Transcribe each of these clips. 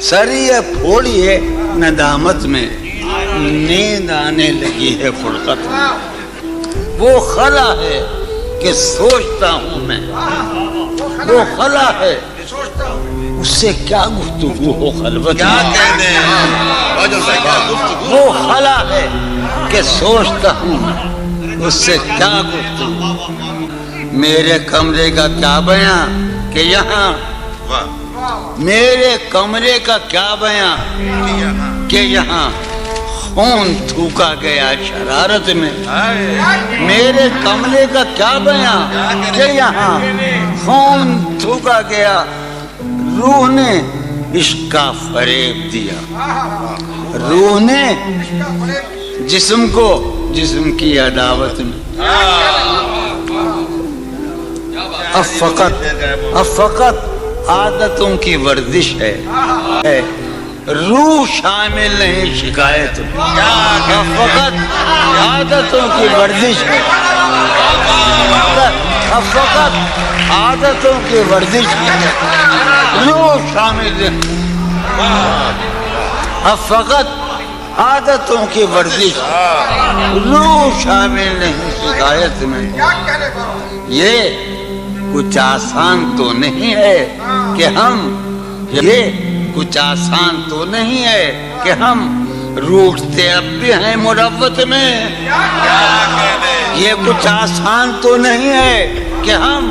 سریے پھوڑیے ندامت میں، نیند آنے لگی ہے فرقت میں۔ وہ خلا ہے کہ سوچتا ہوں میں، وہ خلا ہے اس سے کیا گفتگو ہو خلوت میں، وہ خلا ہے کہ سوچتا ہوں اس سے کیا گفتگو، میرے کمرے کا کیا بیاں کہ یہاں، میرے کمرے کا کیا بیاں کہ یہاں خون تھوکا گیا شرارت میں، میرے کمرے کا کیا بیاں کہ یہاں خون تھوکا گیا، روح نے عشق کا فریب دیا، روح نے جسم کو جسم کی عداوت میں، اب فقط عادتوں کی ورزش ہے، روح شامل نہیں شکایت میں، اب فقط عادتوں کی ورزش ہے، اب فقط عادتوں کی ورزش ہے، روح شامل نہیں، اب فقط عادتوں کی ورزش، روح شامل نہیں شکایت میں۔ یہ کچھ آسان تو نہیں ہے کہ ہم، یہ کچھ آسان تو نہیں ہے کہ ہم روٹتے اب بھی ہیں مروت میں، یہ کچھ آسان تو نہیں ہے کہ ہم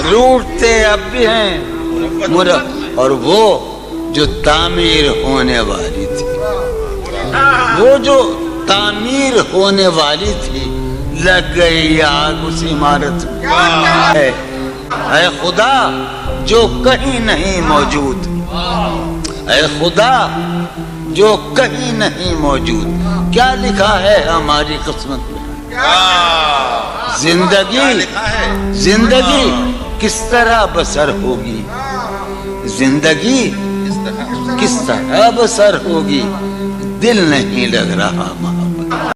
روٹتے اب بھی ہیں مروت، اور وہ جو تعمیر ہونے والی تھی، وہ جو تعمیر ہونے والی تھی، لگ گئی آگ اس عمارت میں، اے خدا جو کہیں نہیں موجود، اے خدا جو کہیں نہیں موجود، کیا لکھا ہے ہماری قسمت میں، زندگی کس طرح بسر ہوگی، زندگی کس طرح بسر ہوگی، دل نہیں لگ رہا ماں،